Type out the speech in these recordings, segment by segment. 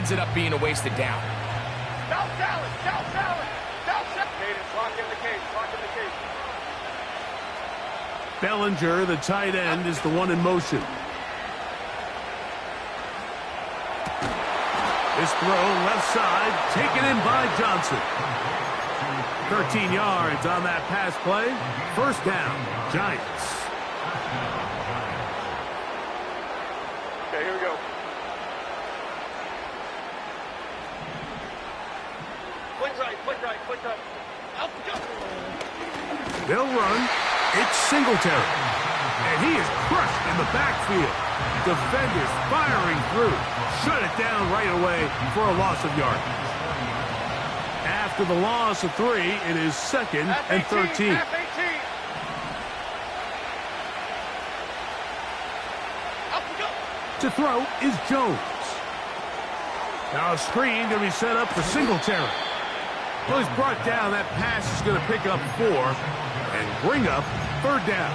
ended up being a wasted down. Down salad, down salad, down salad. Cadence, lock in the cage, lock in the cage. Bellinger, the tight end, is the one in motion. This throw left side, taken in by Johnson. 13 yards on that pass play. First down, Giants. Okay, here we go. Quick right, quick right, quick right. Out we go. They'll run. It's Singletary. And he is crushed in the backfield. Defenders firing through. Shut it down right away for a loss of yardage. After the loss of 3, it is second and 13. To throw is Jones. Now a screen going to be set up for Singletary. Well, he's brought down. That pass is going to pick up 4 and bring up third down.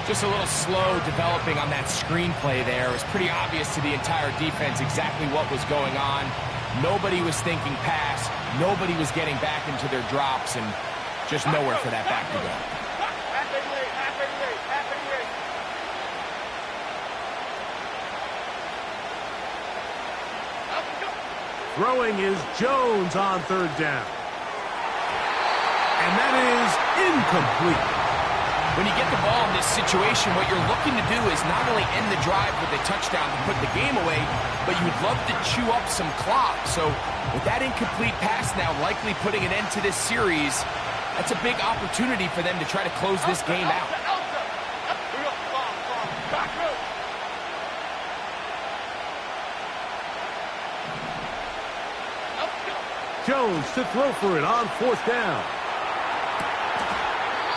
Just a little slow developing on that screenplay there. It was pretty obvious to the entire defense exactly what was going on. Nobody was thinking pass. Nobody was getting back into their drops, and just nowhere for that back to go. Throwing is Jones on third down. And that is incomplete. When you get the ball in this situation, what you're looking to do is not only end the drive with a touchdown to put the game away, but you'd love to chew up some clock. So with that incomplete pass now likely putting an end to this series, that's a big opportunity for them to try to close this game out. Jones to throw for it on fourth down.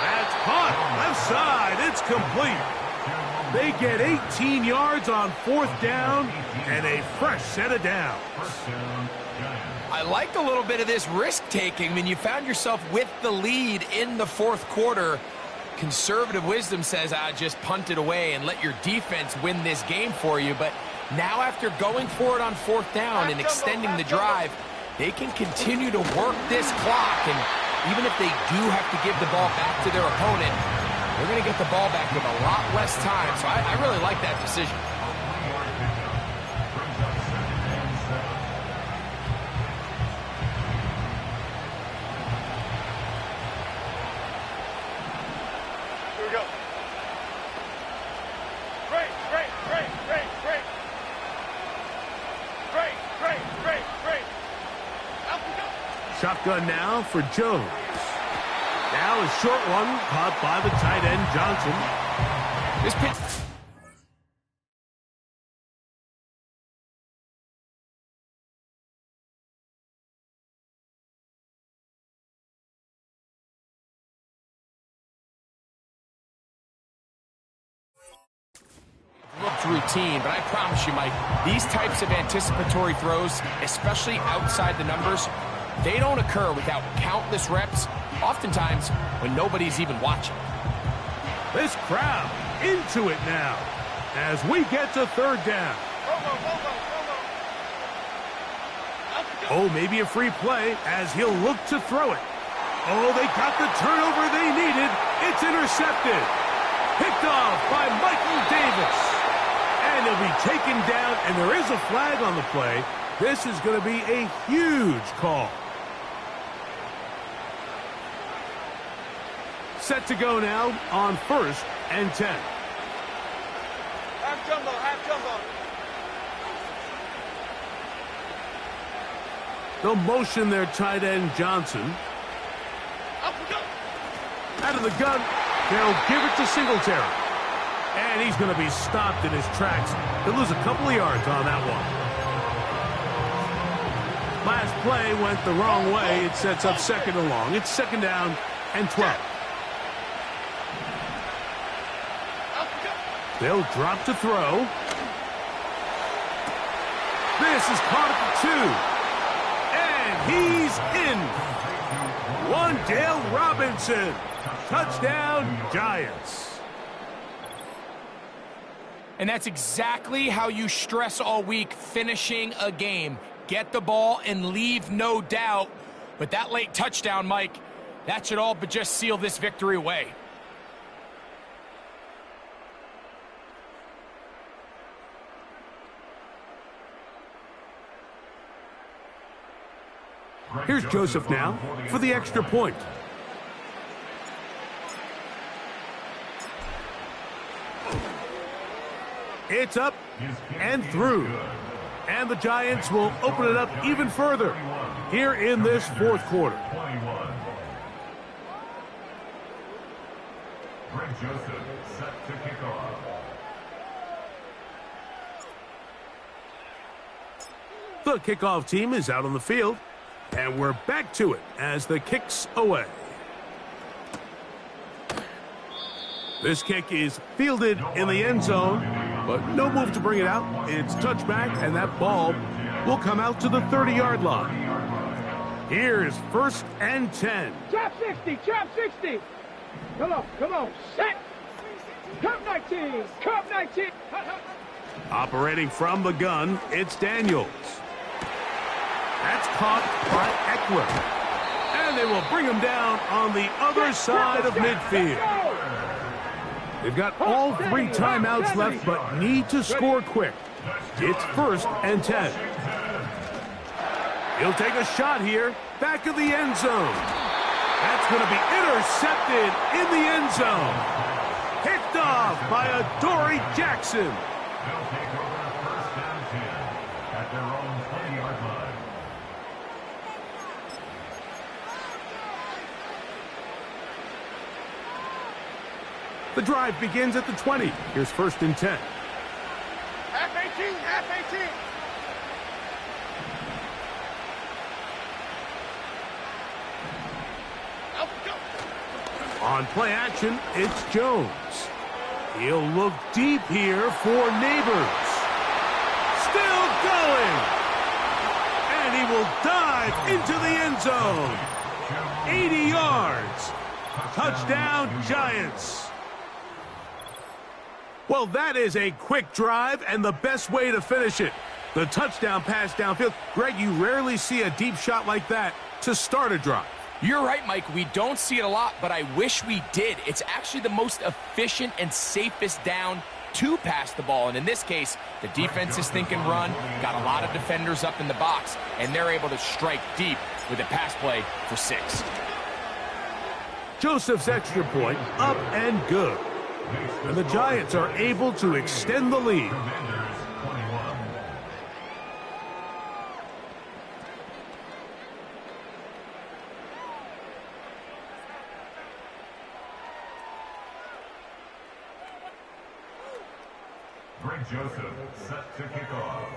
That's caught. Left side. It's complete. They get 18 yards on fourth down and a fresh set of downs. I like a little bit of this risk-taking. When you found yourself with the lead in the fourth quarter, conservative wisdom says, just punt it away and let your defense win this game for you. But now after going for it on fourth down and extending the drive, they can continue to work this clock, and even if they do have to give the ball back to their opponent, they're going to get the ball back with a lot less time. So I really like that decision. Here we go. Break. Shotgun now for Jones. Now a short one caught by the tight end Johnson. This pitch. Looks routine, but I promise you, Mike, these types of anticipatory throws, especially outside the numbers, they don't occur without countless reps, oftentimes when nobody's even watching. This crowd into it now as we get to third down. Oh, maybe a free play as he'll look to throw it. Oh, they got the turnover they needed. It's intercepted. Picked off by Michael Davis. And he'll be taken down, and there is a flag on the play. This is going to be a huge call. Set to go now on 1st and 10. Half jumbo. They'll motion their tight end Johnson. Out of the gun, they'll give it to Singletary. And he's going to be stopped in his tracks. He'll lose a couple of yards on that one. Last play went the wrong way. It sets up second and long. It's second down and 12. They'll drop to throw. This is caught at the 2. And he's in. Wan'Dale Robinson. Touchdown, Giants. And that's exactly how you stress all week, finishing a game. Get the ball and leave no doubt. But that late touchdown, Mike, that should all but just seal this victory away. Here's Joseph now for the extra point. It's up and through. And the Giants will open it up even further here in this fourth quarter. Greg Joseph set to kick off. The kickoff team is out on the field, and we're back to it as the kick's away. This kick is fielded in the end zone, but no move to bring it out. It's touchback, and that ball will come out to the 30-yard line. Here's 1st and 10. Trap 60, trap 60. Come on, set. Curve 19, curve 19. Operating from the gun, it's Daniels. That's caught by Eckler. And they will bring him down on the other side of midfield. They've got all 3 timeouts left, but need to score quick. It's 1st and 10. He'll take a shot here, back of the end zone. That's going to be intercepted in the end zone. Picked off by Adoree Jackson. They'll take over 1st and 10 at their own 20-yard line. The drive begins at the 20. Here's 1st and 10. Half 18, half 18. On play action, it's Jones. He'll look deep here for Neighbors. Still going. And he will dive into the end zone. 80 yards. Touchdown, Giants. Well, that is a quick drive and the best way to finish it. The touchdown pass downfield. Greg, you rarely see a deep shot like that to start a drive. You're right, Mike. We don't see it a lot, but I wish we did. It's actually the most efficient and safest down to pass the ball. And in this case, the defense is thinking run, got a lot of defenders up in the box, and they're able to strike deep with a pass play for 6. Joseph's extra point up and good. And the Giants are able to extend the lead. Greg Joseph set to kick off.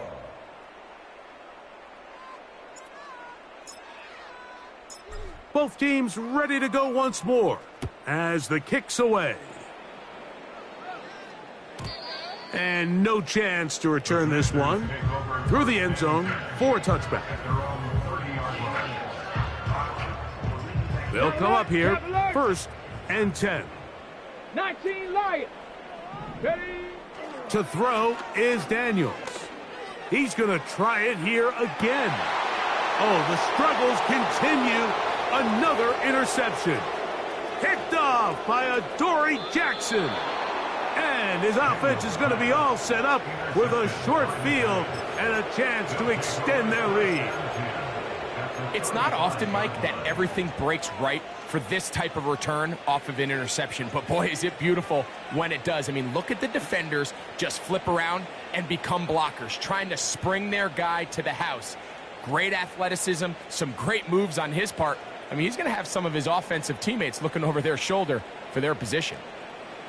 Both teams ready to go once more as the kick's away. And no chance to return this one through the end zone for a touchback. They'll come up here 1st and 10. 19 Lions. Ready. To throw is Daniels. He's going to try it here again. Oh, the struggles continue. Another interception. Picked off by Adoree Jackson. And his offense is going to be all set up with a short field and a chance to extend their lead. It's not often, Mike, that everything breaks right for this type of return off of an interception. But, boy, is it beautiful when it does. I mean, look at the defenders just flip around and become blockers, trying to spring their guy to the house. Great athleticism, some great moves on his part. I mean, he's going to have some of his offensive teammates looking over their shoulder for their position.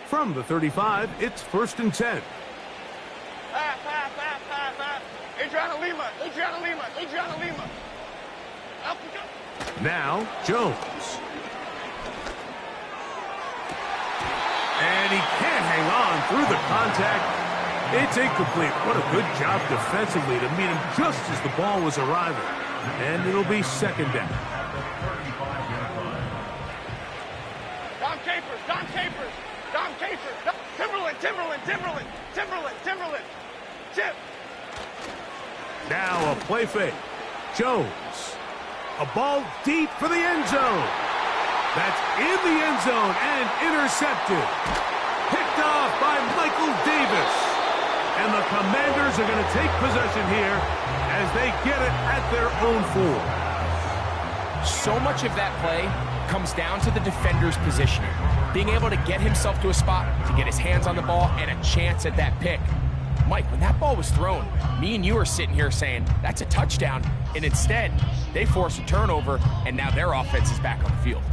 From the 35, it's 1st and 10. Pass. Adriana Lima. Now, Jones. And he can't hang on through the contact. It's incomplete. What a good job defensively to meet him just as the ball was arriving. And it'll be 2nd down. Dom Capers. Timberland. Chip. Now a play fake. Jones. A ball deep for the end zone. That's in the end zone and intercepted. Picked off by Michael Davis. And the Commanders are going to take possession here as they get it at their own 4. So much of that play comes down to the defender's positioning. Being able to get himself to a spot, to get his hands on the ball, and a chance at that pick. Mike, when that ball was thrown, me and you are sitting here saying, that's a touchdown. And instead, they force a turnover, and now their offense is back on the field.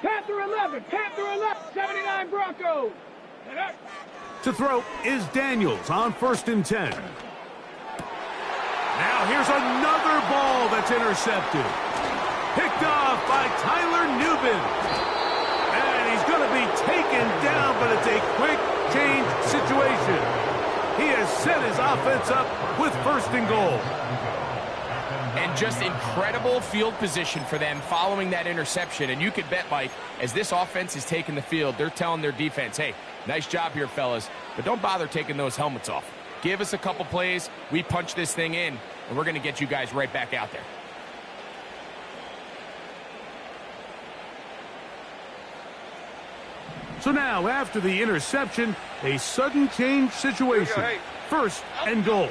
Panther 11, 79 Broncos. To throw is Daniels on 1st and 10. Now here's another ball that's intercepted. Picked off by Tyler Nubin. And he's going to be taken down, but it's a quick change situation. He has set his offense up with 1st and goal. And just incredible field position for them following that interception. And you could bet, Mike, as this offense is taking the field, they're telling their defense, hey, nice job here, fellas, but don't bother taking those helmets off. Give us a couple plays, we punch this thing in, and we're going to get you guys right back out there. So now, after the interception, a sudden change situation. 1st and goal.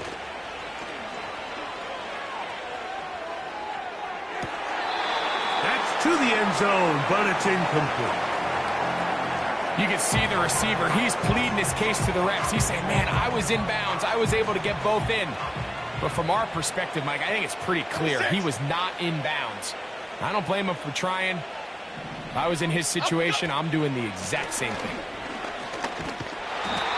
To the end zone, but it's incomplete. You can see the receiver. He's pleading his case to the refs. He's saying, man, I was in bounds. I was able to get both in. But from our perspective, Mike, I think it's pretty clear. He was not in bounds. I don't blame him for trying. If I was in his situation, I'm doing the exact same thing.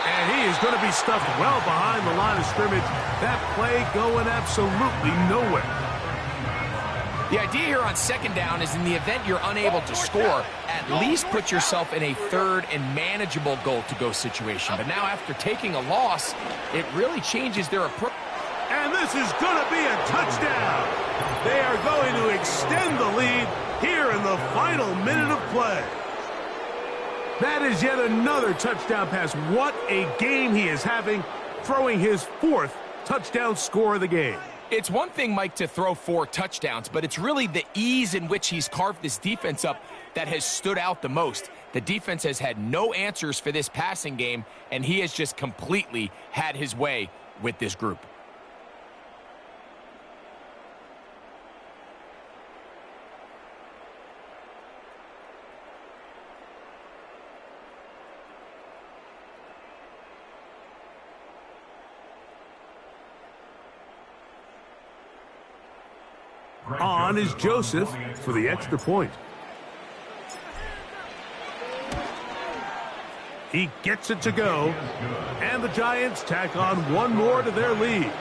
And he is going to be stuffed well behind the line of scrimmage. That play going absolutely nowhere. The idea here on 2nd down is in the event you're unable to score, at least put yourself in a 3rd and manageable goal-to-go situation. But now after taking a loss, it really changes their approach. And this is going to be a touchdown. They are going to extend the lead here in the final minute of play. That is yet another touchdown pass. What a game he is having, throwing his 4th touchdown score of the game. It's one thing, Mike, to throw 4 touchdowns, but it's really the ease in which he's carved this defense up that has stood out the most. The defense has had no answers for this passing game, and he has just completely had his way with this group. On is Joseph for the extra point. He gets it to go, and the Giants tack on one more to their lead.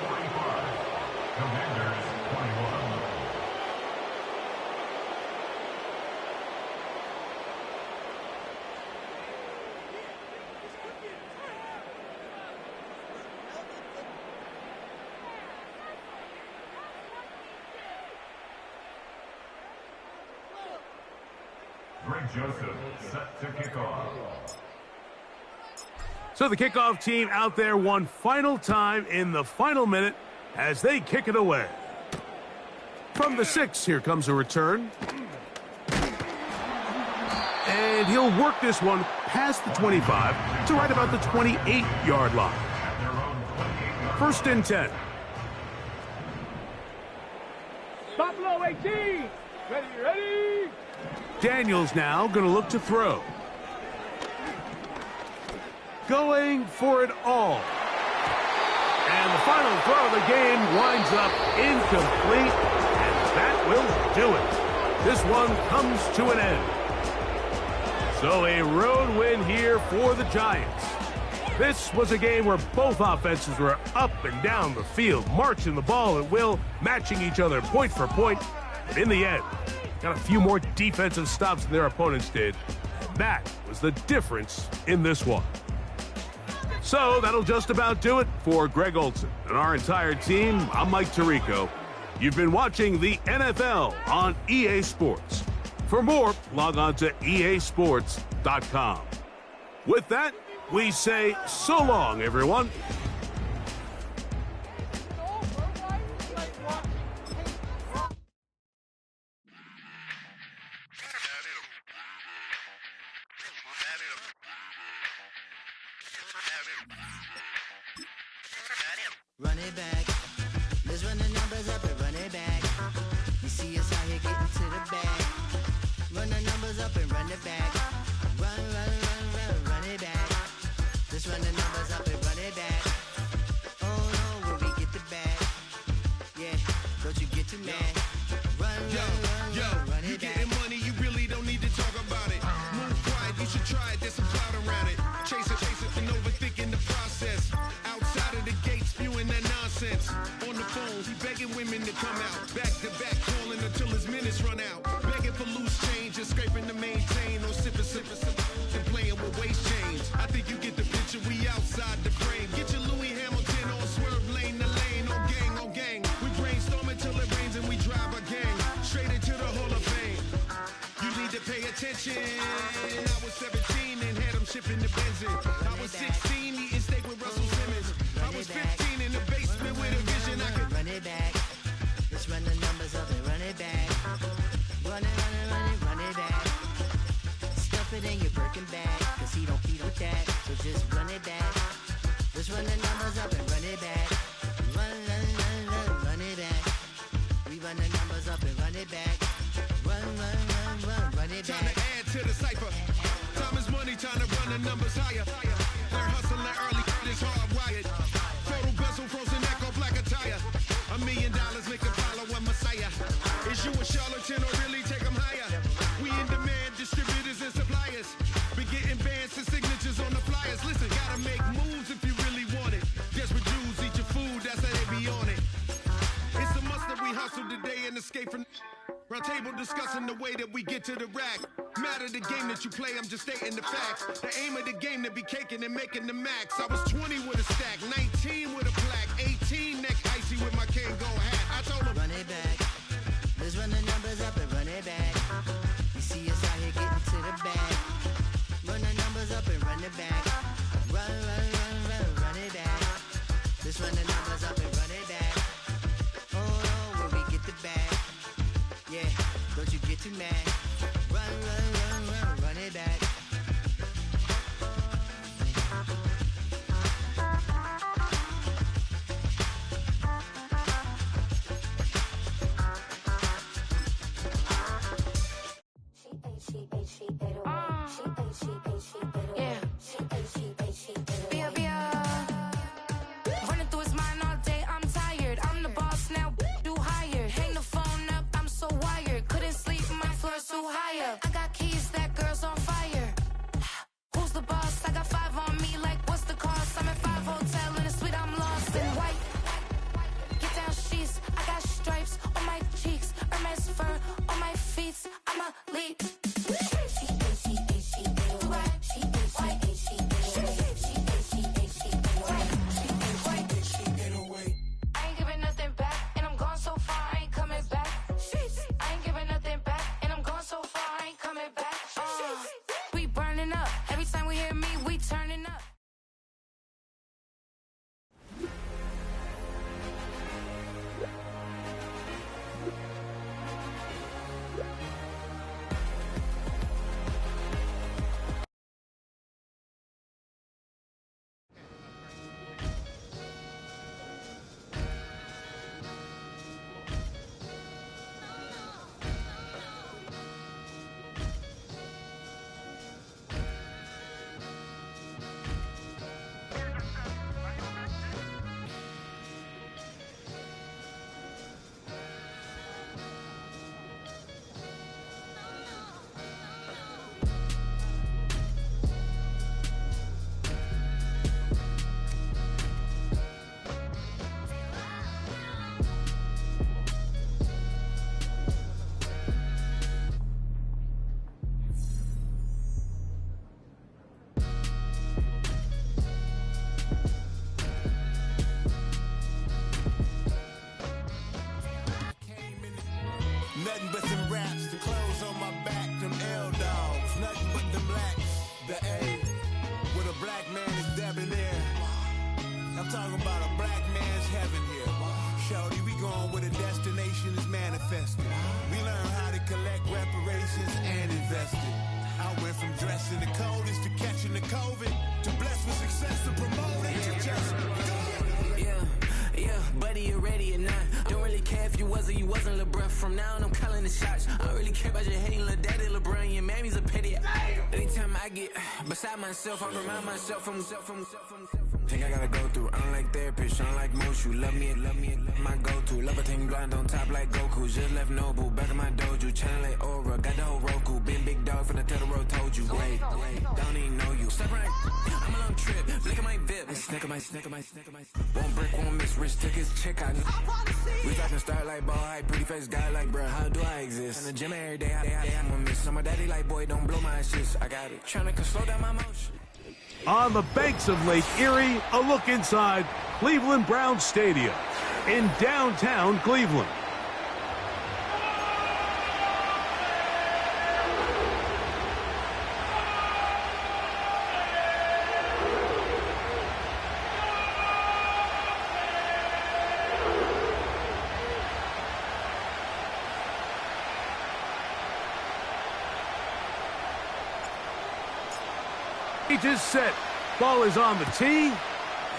Joseph set to kick off. So the kickoff team out there one final time in the final minute as they kick it away. From the 6, here comes a return. And he'll work this one past the 25 to right about the 28-yard line. 1st and 10. Buffalo 18. Ready. Daniels now going to look to throw. Going for it all. And the final throw of the game winds up incomplete, and that will do it. This one comes to an end. So a road win here for the Giants. This was a game where both offenses were up and down the field, marching the ball at will, matching each other point for point. But in the end, got a few more defensive stops than their opponents did. That was the difference in this one. So that'll just about do it for Greg Olsen and our entire team. I'm Mike Tirico. You've been watching the NFL on EA Sports. For more, log on to easports.com. With that, we say so long, everyone. Run it back. Let's run the numbers up and run it back. You see us out here getting to the bag. Run the numbers up and run it back. Run it back. Let's run the numbers up and run it back. Oh no, when we get the bag. Yeah, don't you get too mad. Run it back. You getting money, you really don't need to talk about it. Move quiet, you should try it, there's some cloud around it. Chase it, and overthinking the process. Outside of the gate, spewing that nonsense. On the phone, he begging women to come out. Back to back, calling until his minutes run out. Begging for loose change and scraping to maintain. Or sipping, and playing with waist chains. I think you get the picture, we outside the frame. Get your Louis Hamilton on swerve lane to lane. On gang. We brainstorm until it rains and we drive our gang straight into the Hall of Fame. You need to pay attention. I was 17 and had them shipping the Benzin. I was 16 eating steak with Russell Simmons. I was 15 in the basement with a vision. I could run it back. Let's run the numbers up and run it back. Run it back. Stuff it in your Birkin bag, cause he don't with that. So just run it back. Let's run the numbers up and run it back. Run it back. We run the numbers up and run it back. Run it time back. to add to the cipher. Time is money, time to run the numbers higher. Learn hustling early, it's hardwired. Total bezel, frozen echo, black attire. $1 million make a follow one Messiah. Is you a charlatan or really take them higher? We in demand, distributors and suppliers. Be getting bands and signatures on the flyers. Listen, gotta make moves if you really want it. Desperate Jews eat your food, that's how they be on it. It's a must that we hustle today and escape from round table discussing the way that we get to the rack. Matter the game that you play, I'm just stating the facts. The aim of the game to be caking and making the max. I was 20 with a stack, 19 with a plaque, 18 neck icy with my Kango hat. I told him run it back. Let's run the numbers up and run it back. You see us out here getting to the bag. Run the numbers up and run it back. Run it back. Let's run the numbers up and run it back. Oh no, when we get the bag. Yeah, don't you get too mad. Run it back. Running through his mind all day, I'm tired. I'm the boss now, do higher. Hang the phone up, I'm so wired. Couldn't sleep, my floor's too high up. I got keys Nothing but them raps, the clothes on my back, them L-dogs. Nothing but them blacks, the A. With a black man is debonair. I'm talking about a black man's heaven here. Shorty, we going where the destination is manifested. We learn how to collect reparations and invest it. I went from dressing the coldest to catching the COVID, to blessed with success to promote it to just Yeah, buddy, you ready or not? Don't really care if you was or you wasn't, lil' bruh. From now on, I'm calling the shots. I don't really care about your hating, lil' daddy, LeBron. Your mammy's a pity. Anytime I get beside myself, I remind myself from. Think I gotta go through. I don't like therapist, I don't like most. You love me, my go-to. Love a thing blind on top like Goku. Just left Noble, back in my dojo. Channel like Aura, got the whole Roku. Been big dog from the Tether Road, told you. Wait, don't even know you. Step right, I'm a long trip. Look at my VIP. Snicker my. One brick, one miss. Rich tickets, check out. We talking start like ball hype. Pretty face guy like, bruh, how do I exist? In the gym every day, I'm gonna miss. So my daddy like, boy, don't blow my assist. I got it. Trying to slow down my motion. On the banks of Lake Erie, a look inside Cleveland Browns Stadium in downtown Cleveland. Is set. Ball is on the tee,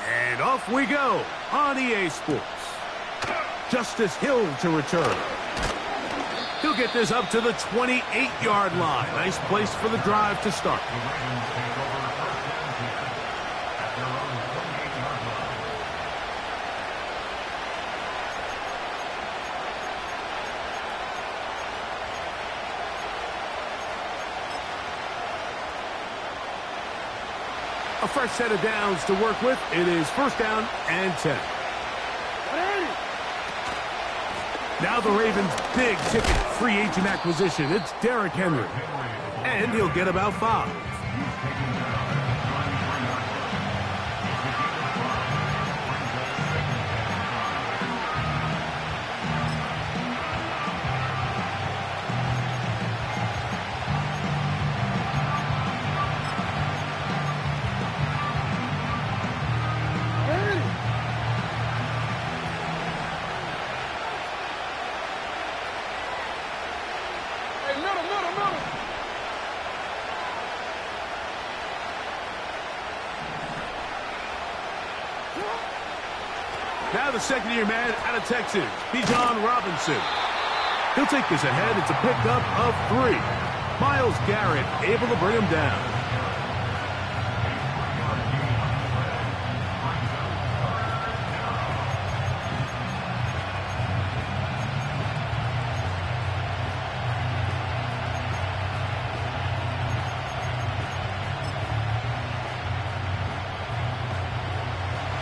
and off we go on EA Sports. Justice Hill to return. He'll get this up to the 28-yard line. Nice place for the drive to start. The Ravens take over first and 10 at their own 28-yard line. A fresh set of downs to work with. It is first down and 10. Now the Ravens' big ticket free agent acquisition. It's Derrick Henry. And he'll get about 5. Now the second-year man out of Texas, Bijan Robinson. He'll take this ahead. It's a pickup of 3. Myles Garrett able to bring him down.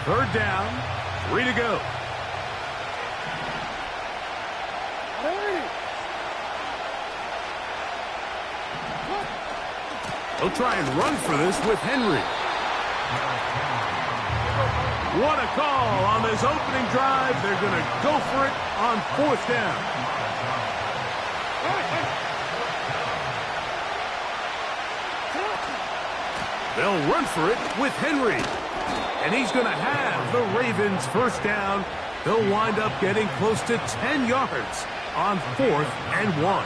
Third down. 3 to go. They'll try and run for this with Henry. What a call on this opening drive. They're going to go for it on 4th down. They'll run for it with Henry. And he's going to have the Ravens first down. They'll wind up getting close to 10 yards on 4th and 1.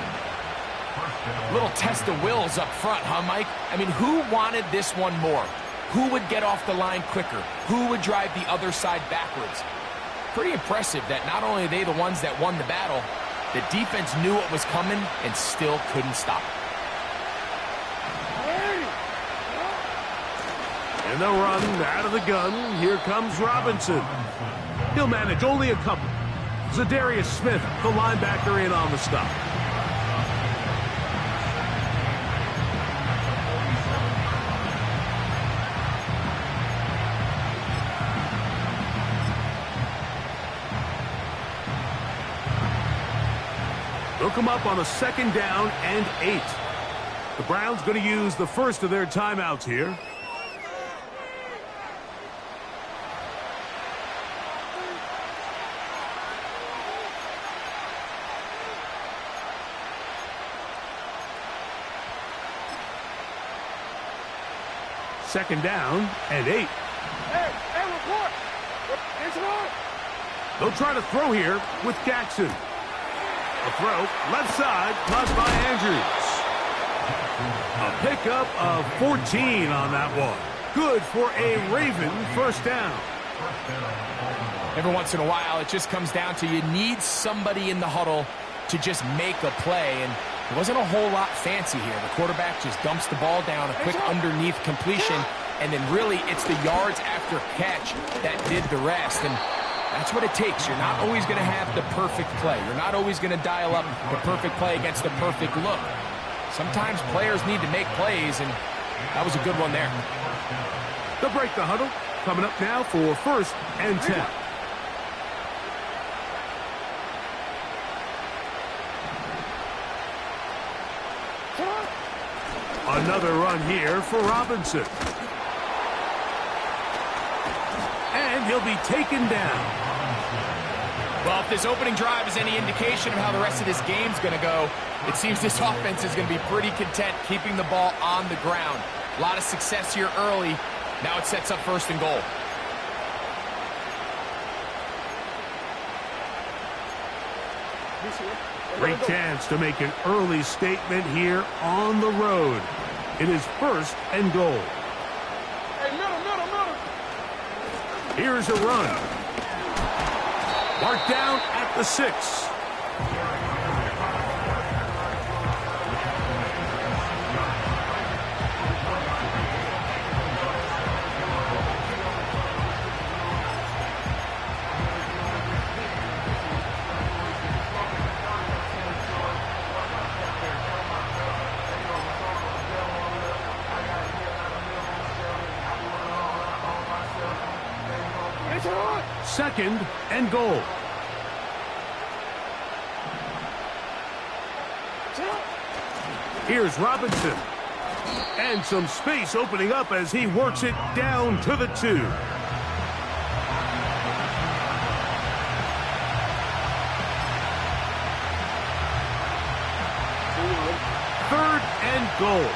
Little test of wills up front, huh, Mike? I mean, who wanted this one more? Who would get off the line quicker? Who would drive the other side backwards? Pretty impressive that not only are they the ones that won the battle, the defense knew what was coming and still couldn't stop it. And they'll run out of the gun. Here comes Robinson. He'll manage only a couple. Zadarius Smith, the linebacker, in on the stop. They'll come up on a 2nd down and 8. The Browns going to use the first of their timeouts here. second down and 8. Hey, report. It's on. They'll try to throw here with Jackson. A throw, left side, caught by Andrews. A pickup of 14 on that one. Good for a Raven first down. Every once in a while, it just comes down to you need somebody in the huddle to just make a play, and it wasn't a whole lot fancy here. The quarterback just dumps the ball down, a quick underneath completion, and then really it's the yards after catch that did the rest, and that's what it takes. You're not always going to have the perfect play. You're not always going to dial up the perfect play against the perfect look. Sometimes players need to make plays, and that was a good one there. They'll break the huddle. Coming up now for first and 10. Another run here for Robinson. And he'll be taken down. Well, if this opening drive is any indication of how the rest of this game's going to go, it seems this offense is going to be pretty content keeping the ball on the ground. A lot of success here early. Now it sets up first and goal. Great chance to make an early statement here on the road. It is first and goal. Hey, middle. Here's a run. Marked down at the 6. Second and goal. Here's Robinson. And some space opening up as he works it down to the 2. Third and goal.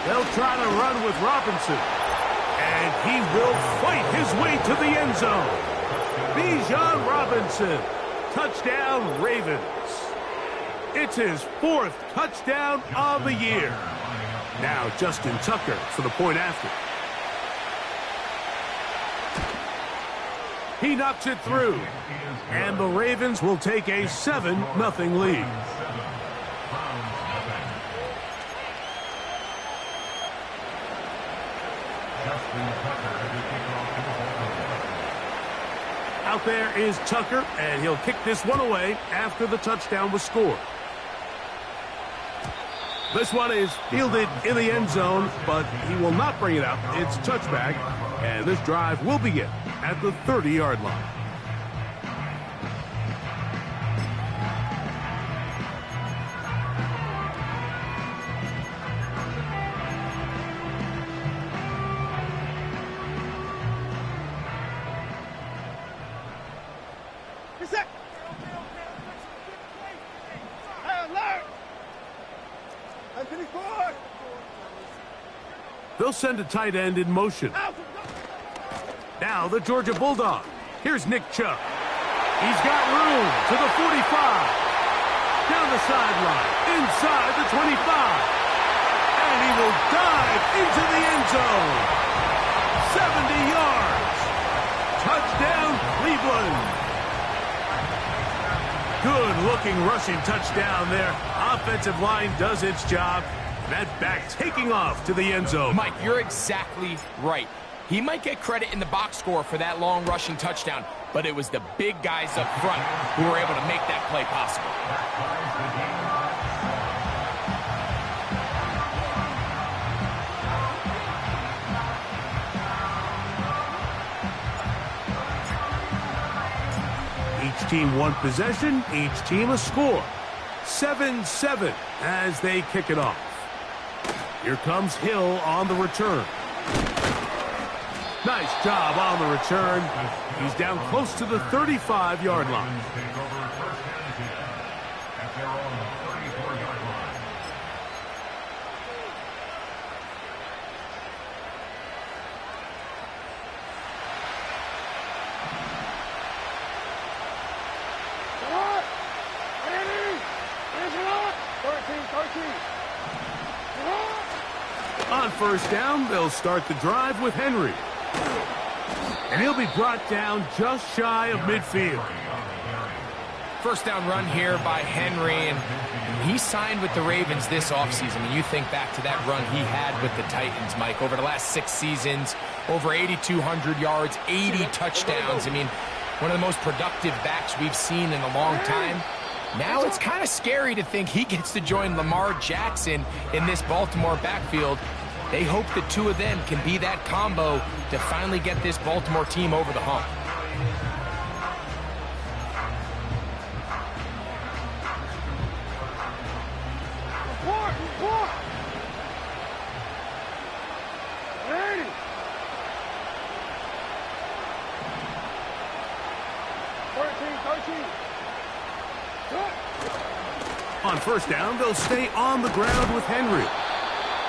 They'll try to run with Robinson. And he will fight his way to the end zone. Bijan Robinson. Touchdown, Ravens. It's his 4th touchdown of the year. Now Justin Tucker for the point after. He knocks it through. And the Ravens will take a 7-0 lead. Out there is Tucker, and he'll kick this one away after the touchdown was scored. This one is fielded in the end zone, but he will not bring it out. It's touchback, and this drive will begin at the 30-yard line. They'll send a tight end in motion. Now the Georgia Bulldog. Here's Nick Chubb. He's got room to the 45. Down the sideline, inside the 25. And he will dive into the end zone. 70 yards. Touchdown, Cleveland. Good-looking rushing touchdown there. Offensive line does its job. That back taking off to the end zone. Mike, you're exactly right. He might get credit in the box score for that long rushing touchdown, but it was the big guys up front who were able to make that play possible. Each team one possession, each team a score. 7-7 as they kick it off. Here comes Hill on the return. Nice job on the return. He's down close to the 35-yard line. Take over first and 10 at their own 34-yard line. Come on! Ready? Finish it up! 13. Come on! On first down, they'll start the drive with Henry. And he'll be brought down just shy of midfield. First down run here by Henry, and he signed with the Ravens this offseason. And you think back to that run he had with the Titans, Mike, over the last 6 seasons, over 8,200 yards, 80 touchdowns. I mean, one of the most productive backs we've seen in a long time. Now it's kind of scary to think he gets to join Lamar Jackson in this Baltimore backfield. They hope the two of them can be that combo to finally get this Baltimore team over the hump. Report! Ready? On first down, they'll stay on the ground with Henry.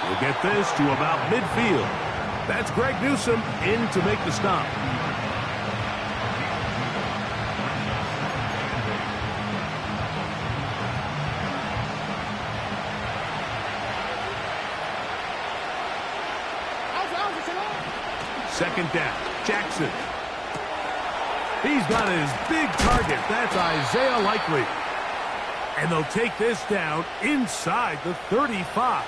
We'll get this to about midfield. That's Greg Newsome in to make the stop. Second down, Jackson. He's got his big target. That's Isaiah Likely. And they'll take this down inside the 35.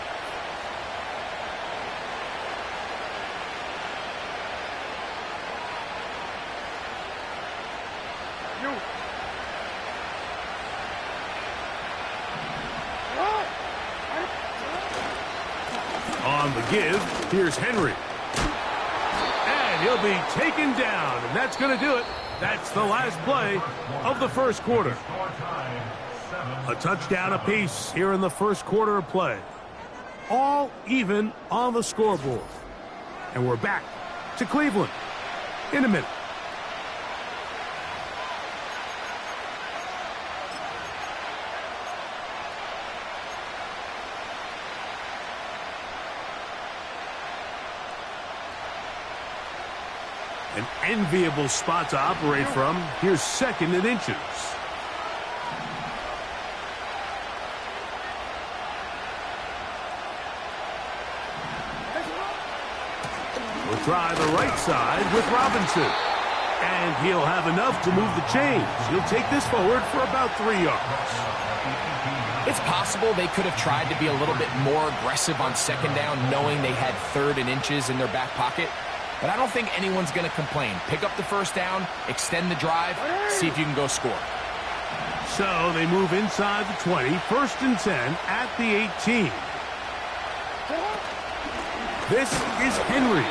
On the give, here's Henry. And he'll be taken down, and that's going to do it. That's the last play of the first quarter. A touchdown apiece here in the first quarter of play. All even on the scoreboard. And we're back to Cleveland in a minute. An enviable spot to operate from. Here's second and inches. We'll try the right side with Robinson. And he'll have enough to move the chains. He'll take this forward for about 3 yards. It's possible they could have tried to be a little bit more aggressive on second down, knowing they had third and inches in their back pocket. But I don't think anyone's going to complain. Pick up the first down, extend the drive, see if you can go score. So they move inside the 20, first and 10 at the 18. This is Henry.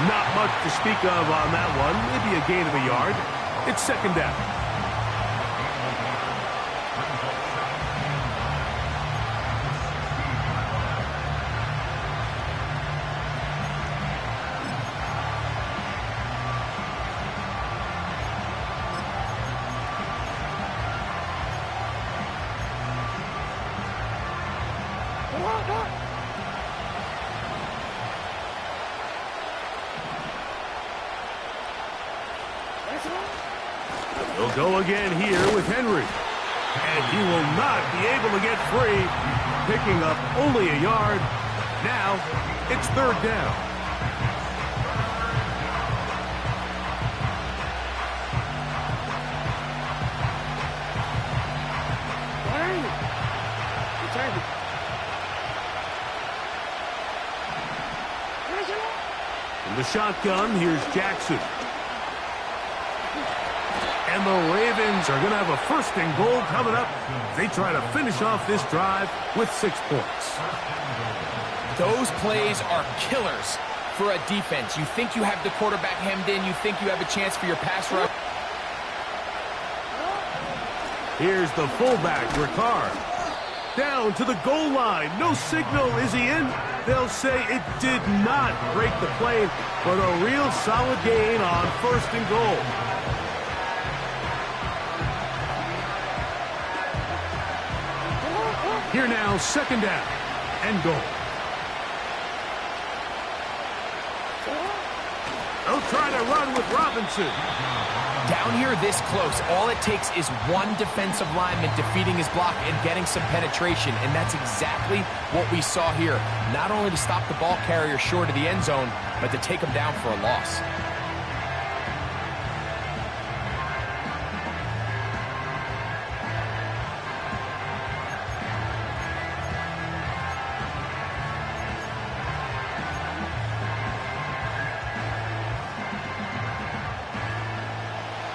Not much to speak of on that one. Maybe a gain of a yard. It's second down. They'll go again here with Henry. And he will not be able to get free. Picking up only a yard. Now, it's third down. In the shotgun, here's Jackson. And the Ravens are going to have a first and goal coming up. They try to finish off this drive with 6 points. Those plays are killers for a defense. You think you have the quarterback hemmed in. You think you have a chance for your pass rush. Here's the fullback, Ricard. down to the goal line. No signal. Is he in? They'll say it did not break the plane, but a real solid gain on 1st and goal. Here now, 2nd down and goal. They'll try to run with Robinson. Down here this close, all it takes is one defensive lineman defeating his block and getting some penetration, and that's exactly what we saw here. Not only to stop the ball carrier short of the end zone, but to take him down for a loss.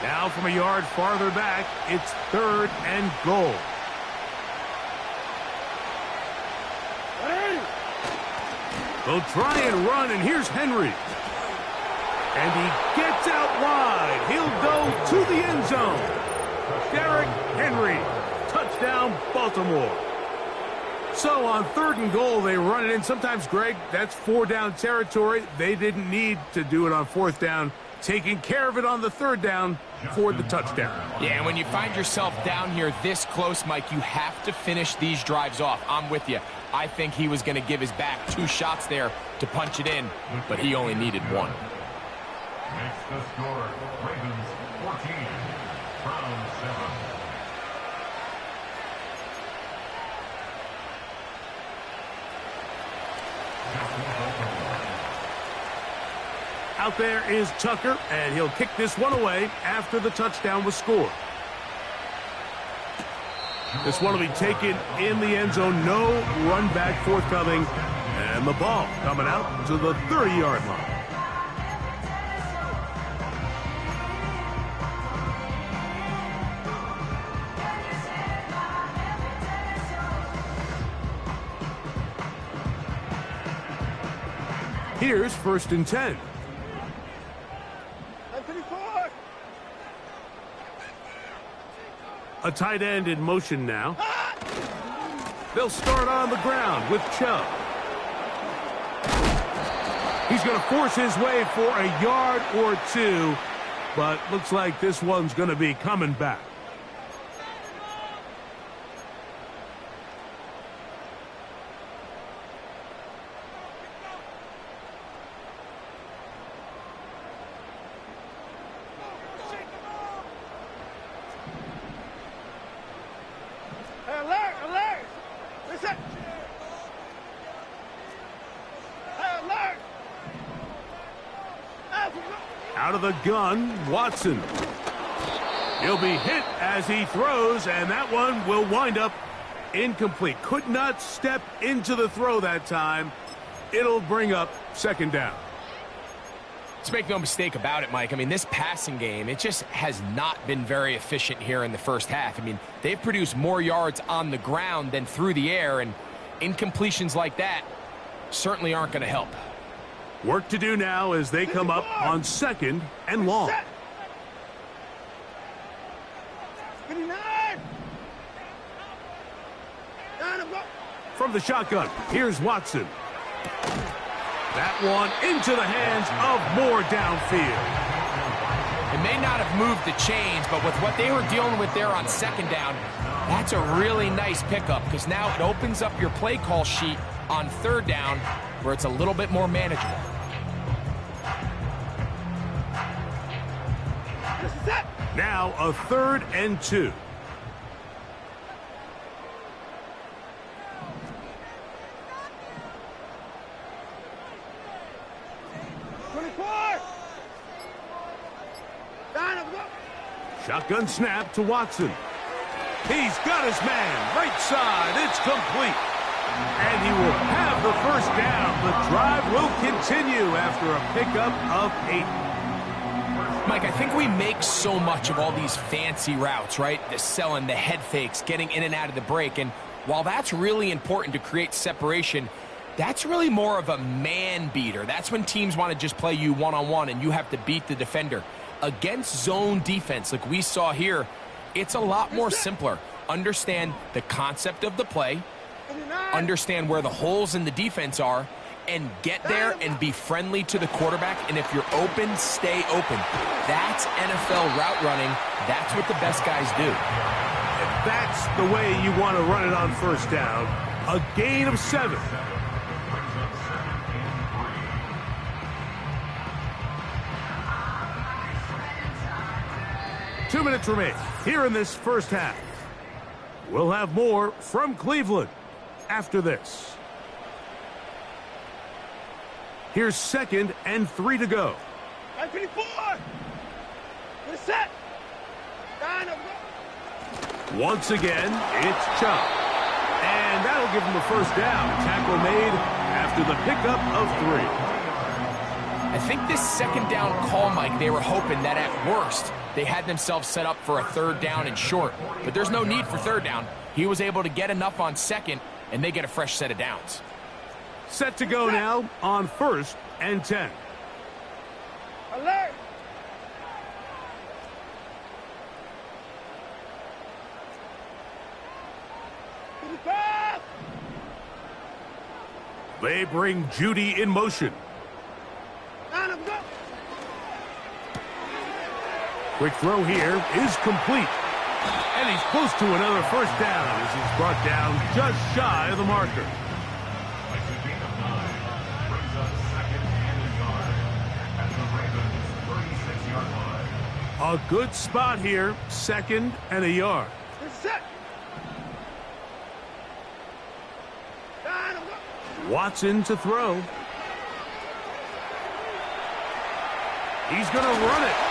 Now from a yard farther back, it's 3rd and goal. They'll try and run, and here's Henry. And he gets out wide. He'll go to the end zone. Derrick Henry. Touchdown, Baltimore. So on 3rd and goal, they run it in. Sometimes, Greg, that's 4-down territory. They didn't need to do it on 4th down. Taking care of it on the 3rd down for the touchdown. Yeah, and when you find yourself down here this close, Mike, you have to finish these drives off. I'm with you. I think he was going to give his back 2 shots there to punch it in, but he only needed 1. Makes the score Ravens 14, Browns 7. Out there is Tucker, and he'll kick this one away after the touchdown was scored. This one will be taken in the end zone. No run back forthcoming. And the ball coming out to the 30-yard line. Here's 1st and 10. A tight end in motion now. They'll start on the ground with Chubb. He's going to force his way for a yard or 2, but looks like this one's going to be coming back. Out of the gun, Watson. He'll be hit as he throws, and that one will wind up incomplete. Could not step into the throw that time. It'll bring up 2nd down. Let's make no mistake about it, Mike. I mean, this passing game, it just has not been very efficient here in the first half. I mean, they've produced more yards on the ground than through the air, and incompletions like that certainly aren't going to help. Work to do now as they come up on 2nd and long. From the shotgun, here's Watson. That one into the hands of Moore downfield. It may not have moved the chains, but with what they were dealing with there on 2nd down, that's a really nice pickup because now it opens up your play call sheet on 3rd down where it's a little bit more manageable. Now a 3rd and 2. Shotgun snap to Watson. He's got his man. Right side. It's complete. And he will have the 1st down. The drive will continue after a pickup of 8. Mike, I think we make so much of all these fancy routes, right? The selling, the head fakes, getting in and out of the break. And while that's really important to create separation, that's really more of a man beater. That's when teams want to just play you one-on-one and you have to beat the defender. Against zone defense like we saw here, it's a lot more simpler. understand the concept of the play, understand where the holes in the defense are, and get there and be friendly to the quarterback. And if you're open, stay open. That's NFL route running. That's what the best guys do. And that's the way you want to run it on first down. A gain of 7. Two minutes remain here in this first half. We'll have more from Cleveland after this. Here's 2nd and 3 to go. 24. Get it set. Once again, it's Chop. And that'll give him a first down. Tackle made after the pickup of 3. I think this 2nd down call, Mike, they were hoping that at worst they had themselves set up for a 3rd down and short. But there's no need for 3rd down. He was able to get enough on 2nd, and they get a fresh set of downs. Set to go now on 1st and 10. Alert. They bring Judy in motion. Quick throw here is complete. And he's close to another first down as he's brought down just shy of the marker. A good spot here, 2nd and a yard. Watson to throw. He's going to run it.